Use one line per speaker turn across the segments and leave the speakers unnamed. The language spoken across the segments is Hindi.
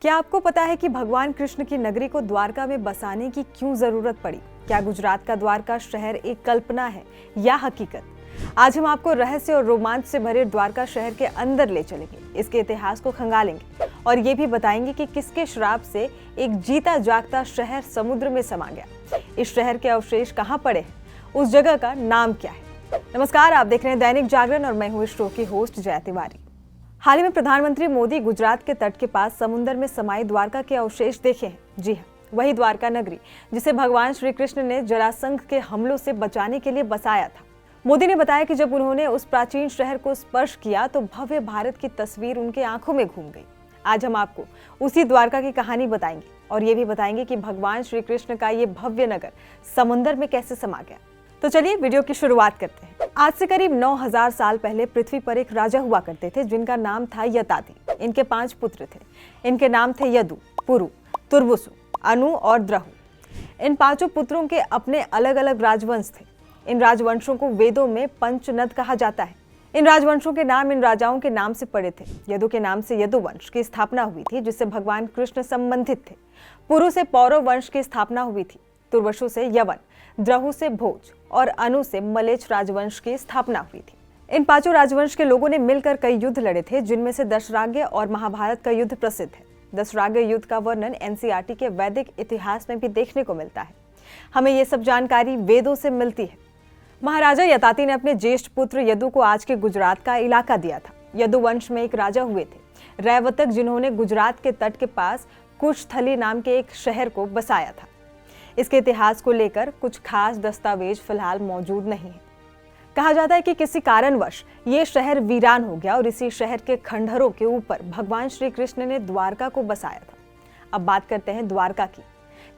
क्या आपको पता है कि भगवान कृष्ण की नगरी को द्वारका में बसाने की क्यों जरूरत पड़ी? क्या गुजरात का द्वारका शहर एक कल्पना है या हकीकत? आज हम आपको रहस्य और रोमांच से भरे द्वारका शहर के अंदर ले चलेंगे, इसके इतिहास को खंगालेंगे और ये भी बताएंगे कि किसके श्राप से एक जीता जागता शहर समुद्र में समा गया। इस शहर के अवशेष कहाँ पड़े हैं, उस जगह का नाम क्या है? नमस्कार, आप देख रहे हैं दैनिक जागरण और मैं हूँ इस शो की होस्ट जया तिवारी। हाल ही में प्रधानमंत्री मोदी गुजरात के तट के पास समुद्र में समाई द्वारका के अवशेष देखे हैं। जी हाँ, वही द्वारका नगरी जिसे भगवान श्री कृष्ण ने जरासंध के हमलों से बचाने के लिए बसाया था। मोदी ने बताया कि जब उन्होंने उस प्राचीन शहर को स्पर्श किया तो भव्य भारत की तस्वीर उनके आंखों में घूम गई। आज हम आपको उसी द्वारका की कहानी बताएंगे और ये भी बताएंगे कि भगवान श्री कृष्ण का ये भव्य नगर समुद्र में कैसे समा गया। तो चलिए वीडियो की शुरुआत करते हैं। आज से करीब 9000 साल पहले पृथ्वी पर एक राजा हुआ करते थे जिनका नाम था यताति। इनके 5 पुत्र थे। इनके नाम थे यदु, पुरु, तुर्वसु, अनु और द्रहु। इन 5 पुत्रों के अपने अलग अलग राजवंश थे। इन राजवंशों को वेदों में पंचनद कहा जाता है। इन राजवंशों के नाम इन राजाओं के नाम से पड़े थे। यदु के नाम से यदुवंश की स्थापना हुई थी जिससे भगवान कृष्ण संबंधित थे। पुरु से पौरव वंश की स्थापना हुई थी। तुर्वसु से यवन, द्रहु से भोज और अनु से मलेच्छ राजवंश की स्थापना हुई थी। इन 5 राजवंश के लोगों ने मिलकर कई युद्ध लड़े थे जिनमें से दशराग्य और महाभारत का युद्ध प्रसिद्ध है। दशराग्य युद्ध का वर्णन एनसीईआरटी के वैदिक इतिहास में भी देखने को मिलता है। हमें ये सब जानकारी वेदों से मिलती है। महाराजा यताति ने अपने ज्येष्ठ पुत्र यदु को आज के गुजरात का इलाका दिया था। यदु वंश में एक राजा हुए थे रैवतक, जिन्होंने गुजरात के तट के पास कुशस्थली नाम के एक शहर को बसाया था। इसके इतिहास को लेकर कुछ खास दस्तावेज फिलहाल मौजूद नहीं है। कहा जाता है कि किसी कारणवश ये शहर वीरान हो गया और इसी शहर के खंडहरों के ऊपर भगवान श्री कृष्ण ने द्वारका को बसाया था। अब बात करते हैं द्वारका की।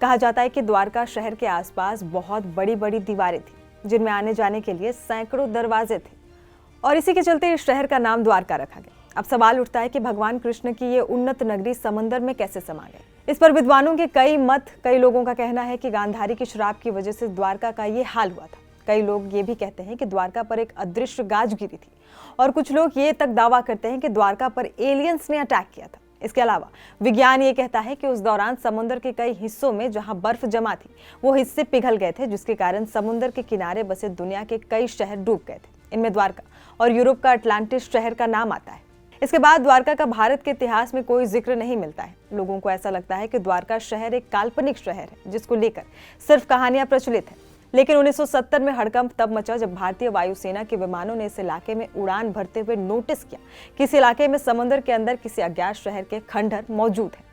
कहा जाता है कि द्वारका शहर के आसपास बहुत बड़ी बड़ी दीवारें थी जिनमें आने जाने के लिए सैकड़ों दरवाजे थे और इसी के चलते इस शहर का नाम द्वारका रखा गया। अब सवाल उठता है कि भगवान कृष्ण की ये उन्नत नगरी समंदर में कैसे समा गई। इस पर विद्वानों के कई मत। कई लोगों का कहना है कि गांधारी की श्राप की वजह से द्वारका का ये हाल हुआ था। कई लोग ये भी कहते हैं कि द्वारका पर एक अदृश्य गाज गिरी थी और कुछ लोग ये तक दावा करते हैं कि द्वारका पर एलियंस ने अटैक किया था। इसके अलावा विज्ञान ये कहता है कि उस दौरान समुद्र के कई हिस्सों में जहां बर्फ जमा थी वो हिस्से पिघल गए थे, जिसके कारण समुद्र के किनारे बसे दुनिया के कई शहर डूब गए थे। इनमें द्वारका और यूरोप का अटलांटिस शहर का नाम आता है। इसके बाद द्वारका का भारत के इतिहास में कोई जिक्र नहीं मिलता है। लोगों को ऐसा लगता है कि द्वारका शहर एक काल्पनिक शहर है जिसको लेकर सिर्फ कहानियां प्रचलित हैं। लेकिन 1970 में हड़कंप तब मचा जब भारतीय वायुसेना के विमानों ने इस इलाके में उड़ान भरते हुए नोटिस किया कि इस इलाके में समुद्र के अंदर किसी अज्ञात शहर के खंडहर मौजूद है।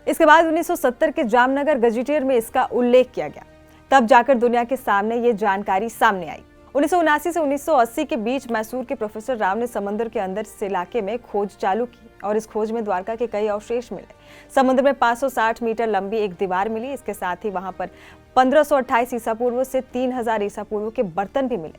इसके बाद 1970 के जामनगर गजेटियर में इसका उल्लेख किया गया। तब जाकर दुनिया के सामने ये जानकारी सामने आई। 1979 से 1980 के बीच मैसूर के प्रोफेसर राव ने समुद्र के अंदर इस इलाके में खोज चालू की और इस खोज में द्वारका के कई अवशेष मिले। समुद्र में 560 मीटर लंबी एक दीवार मिली। इसके साथ ही वहां पर 1528 ईसा पूर्व से 3000 ईसा पूर्व के बर्तन भी मिले।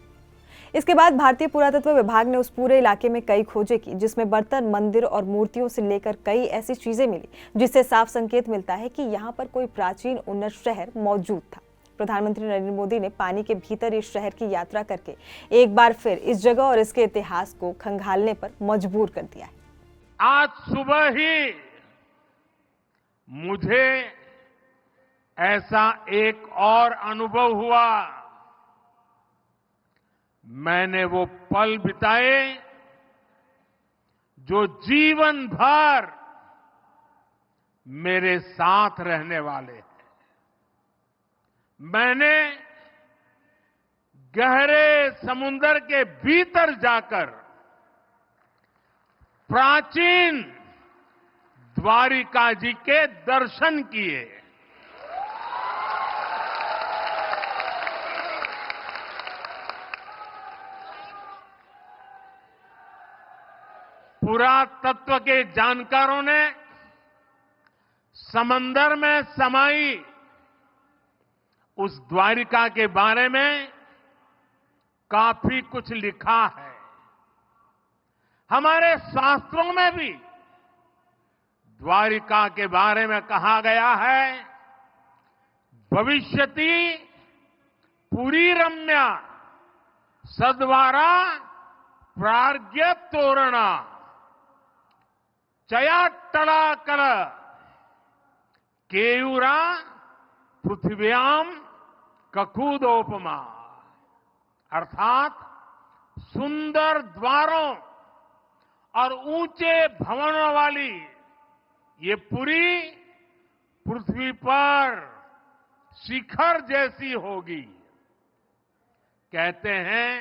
इसके बाद भारतीय पुरातत्व विभाग ने उस पूरे इलाके में कई खोजें की जिसमें बर्तन, मंदिर और मूर्तियों से लेकर कई ऐसी चीजें मिली जिससे साफ संकेत मिलता है कि यहाँ पर कोई प्राचीन उन्नत शहर मौजूद था। प्रधानमंत्री नरेंद्र मोदी ने पानी के भीतर इस शहर की यात्रा करके एक बार फिर इस जगह और इसके इतिहास को खंगालने पर मजबूर कर दिया है।
आज सुबह ही मुझे ऐसा एक और अनुभव हुआ। मैंने वो पल बिताए जो जीवन भर मेरे साथ रहने वाले हैं। मैंने गहरे समुद्र के भीतर जाकर प्राचीन द्वारिका जी के दर्शन किए। पुरातत्व के जानकारों ने समंदर में समाई उस द्वारिका के बारे में काफी कुछ लिखा है। हमारे शास्त्रों में भी द्वारिका के बारे में कहा गया है, भविष्यति पुरी रम्या सद्वारा प्राज्ञ तोरणा चयाट्टलाकर केयूरा पृथिव्याम ककूदोपमा, अर्थात सुंदर द्वारों और ऊंचे भवनों वाली ये पुरी पृथ्वी पर शिखर जैसी होगी। कहते हैं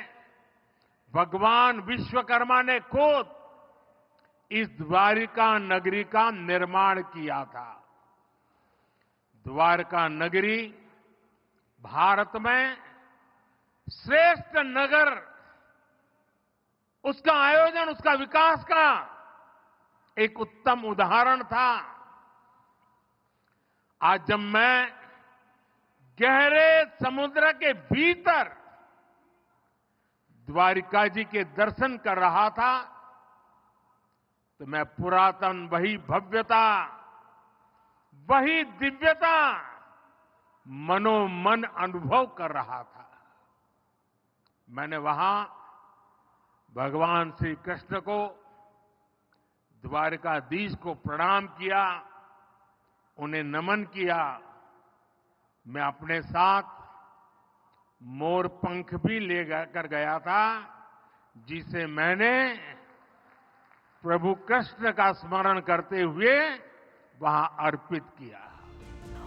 भगवान विश्वकर्मा ने खुद इस द्वारिका नगरी का निर्माण किया था। द्वारका नगरी भारत में श्रेष्ठ नगर, उसका आयोजन, उसका विकास का एक उत्तम उदाहरण था। आज जब मैं गहरे समुद्र के भीतर द्वारिका जी के दर्शन कर रहा था तो मैं पुरातन वही भव्यता, वही दिव्यता मनोमन अनुभव कर रहा था। मैंने वहां भगवान श्री कृष्ण को, द्वारकाधीश को प्रणाम किया, उन्हें नमन किया। मैं अपने साथ मोर पंख भी ले कर गया था, जिसे मैंने प्रभु कृष्ण का स्मरण करते हुए वहां अर्पित किया।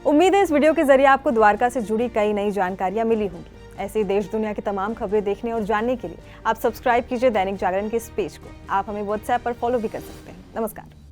उम्मीद है इस वीडियो के जरिए आपको द्वारका से जुड़ी कई नई जानकारियां मिली होंगी। ऐसे ही देश दुनिया की तमाम खबरें देखने और जानने के लिए आप सब्सक्राइब कीजिए दैनिक जागरण के इस पेज को। आप हमें व्हाट्सएप पर फॉलो भी कर सकते हैं। नमस्कार।